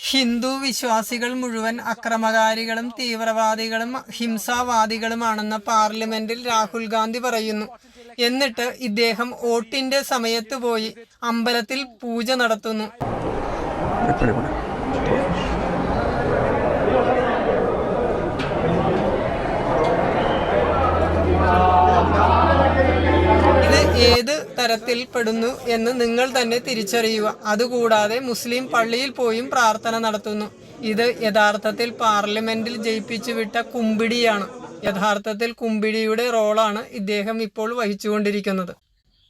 ഹിന്ദു വിശ്വാസികൾ മുഴുവൻ അക്രമകാരികളും തീവ്രവാദികളും ഹിംസാവാദികളുമാണെന്ന് പാർലമെന്റിൽ രാഹുൽ ഗാന്ധി പറയുന്നു. എന്നിട്ട് ഇദ്ദേഹം വോട്ടിന്റെ സമയത്ത് പോയി അമ്പലത്തിൽ പൂജ നടത്തുന്നു. ഏത് തരത്തിൽ പെടുന്നു എന്ന് നിങ്ങൾ തന്നെ തിരിച്ചറിയുക. അതുകൂടാതെ മുസ്ലിം പള്ളിയിൽ പോയും പ്രാർത്ഥന നടത്തുന്നു. ഇത് യഥാർത്ഥത്തിൽ പാർലമെന്റിൽ ജയിപ്പിച്ചു വിട്ട കുമ്പിടിയാണ്. യഥാർത്ഥത്തിൽ കുമ്പിടിയുടെ റോളാണ് ഇദ്ദേഹം ഇപ്പോൾ വഹിച്ചുകൊണ്ടിരിക്കുന്നത്.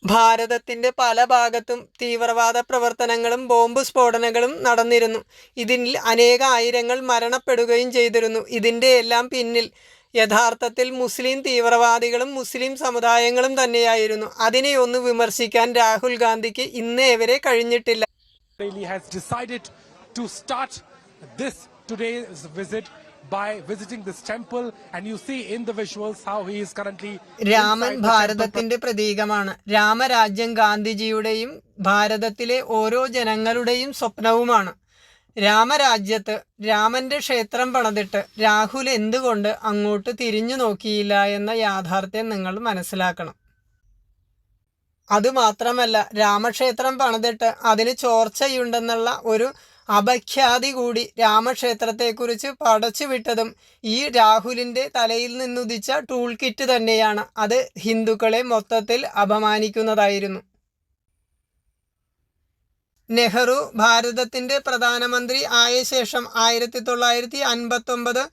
ഭാരതത്തിന്റെ പല ഭാഗത്തും തീവ്രവാദ പ്രവർത്തനങ്ങളും ബോംബ് സ്ഫോടനങ്ങളും നടന്നിരുന്നു. ഇതിൽ അനേകായിരങ്ങൾ മരണപ്പെടുകയും ചെയ്തിരുന്നു. ഇതിൻ്റെ എല്ലാം പിന്നിൽ യഥാർത്ഥത്തിൽ മുസ്ലിം തീവ്രവാദികളും മുസ്ലിം സമുദായങ്ങളും തന്നെയായിരുന്നു. അതിനെ ഒന്ന് വിമർശിക്കാൻ രാഹുൽ ഗാന്ധിക്ക് ഇന്നേ വരെ കഴിഞ്ഞിട്ടില്ല. രാമൻ ഭാരതത്തിന്റെ പ്രതീകമാണ്. രാമരാജ്യം ഗാന്ധിജിയുടെയും ഭാരതത്തിലെ ഓരോ ജനങ്ങളുടെയും സ്വപ്നവുമാണ്. രാമരാജ്യത്ത് രാമന്റെ ക്ഷേത്രം പണിതിട്ട് രാഹുൽ എന്തുകൊണ്ട് അങ്ങോട്ട് തിരിഞ്ഞു നോക്കിയില്ല എന്ന യാഥാർത്ഥ്യം നിങ്ങൾ മനസ്സിലാക്കണം. അതുമാത്രമല്ല, രാമക്ഷേത്രം പണിതിട്ട് അതിന് ചോർച്ചയുണ്ടെന്നുള്ള ഒരു അപഖ്യാതി കൂടി രാമക്ഷേത്രത്തെക്കുറിച്ച് പടച്ചുവിട്ടതും ഈ രാഹുലിൻ്റെ തലയിൽ നിന്നുദിച്ച ടൂൾ കിറ്റ് തന്നെയാണ്. അത് ഹിന്ദുക്കളെ മൊത്തത്തിൽ അപമാനിക്കുന്നതായിരുന്നു. നെഹ്റു ഭാരതത്തിൻ്റെ പ്രധാനമന്ത്രി ആയ ശേഷം 1959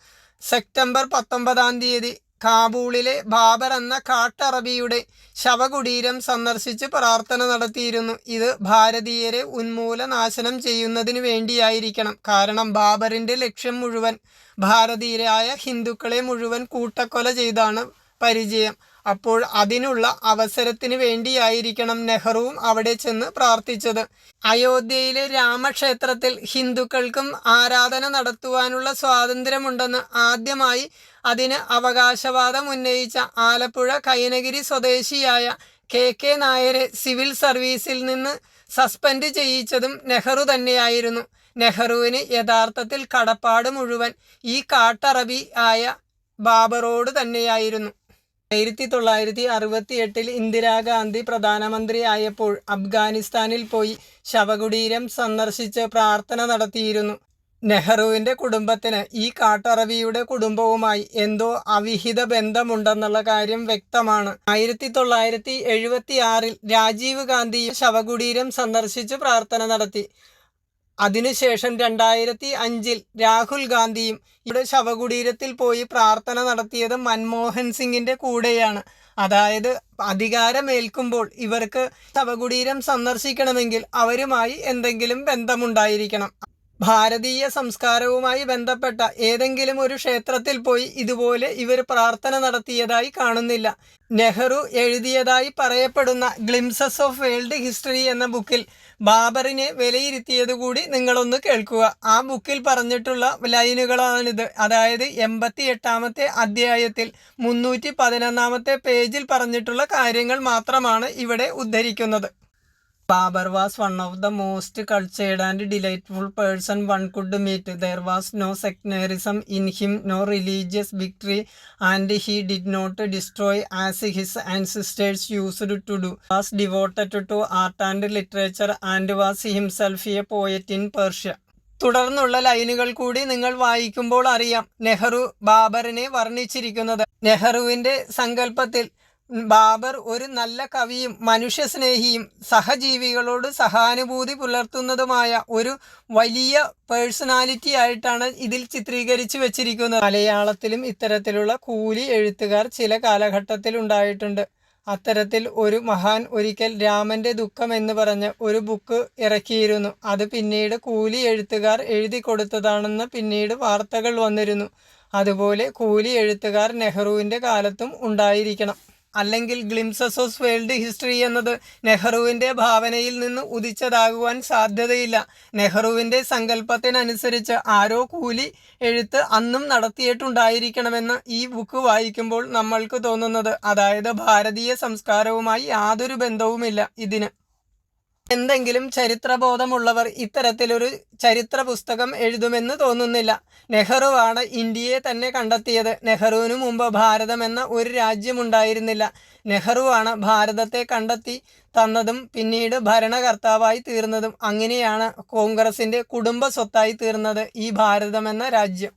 സെപ്റ്റംബർ 19 കാബൂളിലെ ബാബർ എന്ന കാട്ടറബിയുടെ ശവകുടീരം സന്ദർശിച്ച് പ്രാർത്ഥന നടത്തിയിരുന്നു. ഇത് ഭാരതീയരെ ഉന്മൂലനാശനം ചെയ്യുന്നതിന് വേണ്ടിയായിരിക്കണം. കാരണം ബാബറിൻ്റെ ലക്ഷ്യം മുഴുവൻ ഭാരതീയരായ ഹിന്ദുക്കളെ മുഴുവൻ കൂട്ടക്കൊല ചെയ്താണ് പരിചയം. അപ്പോൾ അതിനുള്ള അവസരത്തിന് വേണ്ടിയായിരിക്കണം നെഹ്റുവും അവിടെ ചെന്ന് പ്രാർത്ഥിച്ചത്. അയോധ്യയിലെ രാമക്ഷേത്രത്തിൽ ഹിന്ദുക്കൾക്കും ആരാധന നടത്തുവാനുള്ള സ്വാതന്ത്ര്യമുണ്ടെന്ന് ആദ്യമായി അതിന് അവകാശവാദം ഉന്നയിച്ച ആലപ്പുഴ കൈനഗിരി സ്വദേശിയായ കെ നായരെ സിവിൽ സർവീസിൽ നിന്ന് സസ്പെൻഡ് ചെയ്യിച്ചതും നെഹ്റു തന്നെയായിരുന്നു. നെഹ്റുവിന് യഥാർത്ഥത്തിൽ കടപ്പാട് മുഴുവൻ ഈ കാട്ടറബി ആയ ബാബറോട് തന്നെയായിരുന്നു. 1968 ഇന്ദിരാഗാന്ധി പ്രധാനമന്ത്രി ആയപ്പോൾ അഫ്ഗാനിസ്ഥാനിൽ പോയി ശവകുടീരം സന്ദർശിച്ച് പ്രാർത്ഥന നടത്തിയിരുന്നു. നെഹ്റുവിൻ്റെ കുടുംബത്തിന് ഈ കാട്ടറബിയുടെ കുടുംബവുമായി എന്തോ അവിഹിത ബന്ധമുണ്ടെന്നുള്ള കാര്യം വ്യക്തമാണ്. 1976 രാജീവ് ഗാന്ധി ശവകുടീരം സന്ദർശിച്ച് പ്രാർത്ഥന നടത്തി. അതിനുശേഷം 2005 രാഹുൽ ഗാന്ധിയും ഇവിടെ ശവകുടീരത്തിൽ പോയി പ്രാർത്ഥന നടത്തിയത് മൻമോഹൻ സിംഗിൻ്റെ കൂടെയാണ്. അതായത് അധികാരമേൽക്കുമ്പോൾ ഇവർക്ക് ശവകുടീരം സന്ദർശിക്കണമെങ്കിൽ അവരുമായി എന്തെങ്കിലും ബന്ധമുണ്ടായിരിക്കണം. ഭാരതീയ സംസ്കാരവുമായി ബന്ധപ്പെട്ട ഏതെങ്കിലും ഒരു ക്ഷേത്രത്തിൽ പോയി ഇതുപോലെ ഇവർ പ്രാർത്ഥന നടത്തിയതായി കാണുന്നില്ല. നെഹ്റു എഴുതിയതായി പറയപ്പെടുന്ന ഗ്ലിംസസ് ഓഫ് വേൾഡ് ഹിസ്റ്ററി എന്ന ബുക്കിൽ ബാബറിനെ വിലയിരുത്തിയതുകൂടി നിങ്ങളൊന്ന് കേൾക്കുക. ആ ബുക്കിൽ പറഞ്ഞിട്ടുള്ള ലൈനുകളാണിത്. അതായത് 88-ാമത്തെ അധ്യായത്തിൽ 311-ാമത്തെ പേജിൽ പറഞ്ഞിട്ടുള്ള കാര്യങ്ങൾ മാത്രമാണ് ഇവിടെ ഉദ്ധരിക്കുന്നത്. Babar was one of the most cultured and delightful person one could meet. There was no sectarianism in him, no religious bigotry, and he did not destroy as his ancestors used to do. He was devoted to art and literature and was himself a poet in Persia. തുടർന്നുള്ള ലൈനുകൾ കൂടി നിങ്ങൾ വായിക്കുമ്പോൾ അറിയാം നെഹ്റു ബാബറിനെ വർണ്ണിച്ചിരിക്കുന്നത്. നെഹ്റുവിൻ്റെ സങ്കല്പത്തിൽ ബാബർ ഒരു നല്ല കവിയും മനുഷ്യസ്നേഹിയും സഹജീവികളോട് സഹാനുഭൂതി പുലർത്തുന്നതുമായ ഒരു വലിയ പേഴ്സണാലിറ്റി ആയിട്ടാണ് ഇതിൽ ചിത്രീകരിച്ചു വെച്ചിരിക്കുന്നത്. മലയാളത്തിലും ഇത്തരത്തിലുള്ള കൂലി എഴുത്തുകാർ ചില കാലഘട്ടത്തിൽ ഉണ്ടായിട്ടുണ്ട്. അത്തരത്തിൽ ഒരു മഹാൻ ഒരിക്കൽ രാമൻ്റെ ദുഃഖം എന്ന് പറഞ്ഞ് ഒരു ബുക്ക് ഇറക്കിയിരുന്നു. അത് പിന്നീട് കൂലി എഴുത്തുകാർ എഴുതി കൊടുത്തതാണെന്ന് പിന്നീട് വാർത്തകൾ വന്നിരുന്നു. അതുപോലെ കൂലി എഴുത്തുകാർ നെഹ്റുവിൻ്റെ കാലത്തും ഉണ്ടായിരിക്കണം. അല്ലെങ്കിൽ ഗ്ലിംസസ് ഓഫ് വേൾഡ് ഹിസ്റ്ററി എന്നത് നെഹ്റുവിൻ്റെ ഭാവനയിൽ നിന്ന് ഉദിച്ചതാകുവാൻ സാധ്യതയില്ല. നെഹ്റുവിൻ്റെ സങ്കല്പത്തിനനുസരിച്ച് ആരോ കൂലി എഴുത്ത് അന്നും നടത്തിയിട്ടുണ്ടായിരിക്കണമെന്ന് ഈ ബുക്ക് വായിക്കുമ്പോൾ നമ്മൾക്ക് തോന്നുന്നത്. അതായത് ഭാരതീയ സംസ്കാരവുമായി യാതൊരു ബന്ധവുമില്ല ഇതിന്. എന്തെങ്കിലും ചരിത്രബോധമുള്ളവർ ഇത്തരത്തിലൊരു ചരിത്ര പുസ്തകം എഴുതുമെന്ന് തോന്നുന്നില്ല. നെഹ്റുവാണ് ഇന്ത്യയെ തന്നെ കണ്ടെത്തിയത്. നെഹ്റുവിനു മുമ്പ് ഭാരതം എന്ന ഒരു രാജ്യമുണ്ടായിരുന്നില്ല. നെഹ്റുവാണ് ഭാരതത്തെ കണ്ടെത്തി തന്നതും പിന്നീട് ഭരണകർത്താവായി തീർന്നതും. അങ്ങനെയാണ് കോൺഗ്രസിന്റെ കുടുംബ സ്വത്തായി തീർന്നത് ഈ ഭാരതമെന്ന രാജ്യം.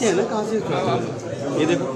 ये कहाँ से ये देखो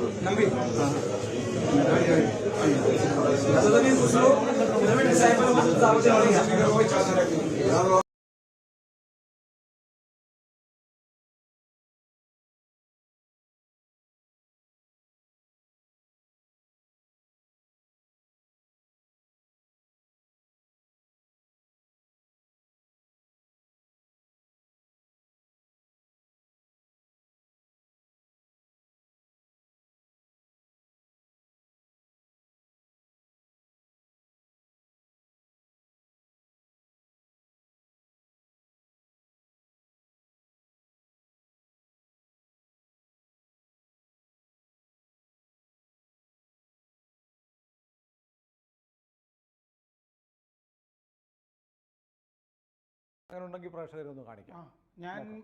അങ്ങനെ ഉണ്ടെങ്കിൽ പ്രേക്ഷകരൊന്ന് കാണിക്കാം.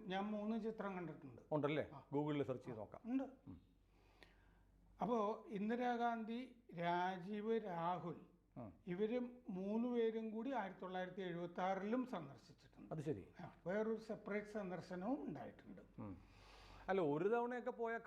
ഞാൻ 3 ചിത്രം കണ്ടിട്ടുണ്ട്. ഉണ്ടല്ലേ? ഗൂഗിളിൽ സെർച്ച് ചെയ്ത് നോക്കാം. ഉണ്ട്. അപ്പോൾ ഇന്ദിരാഗാന്ധി, രാജീവ്, രാഹുൽ ഇവരും 3 പേരും കൂടി 1976 സന്ദർശിച്ചിട്ടുണ്ട്. അത് ശരി. വേറൊരു സെപ്പറേറ്റ് സന്ദർശനവും ഉണ്ടായിട്ടുണ്ട്. അല്ല, ഒരു തവണയൊക്കെ പോയാൽ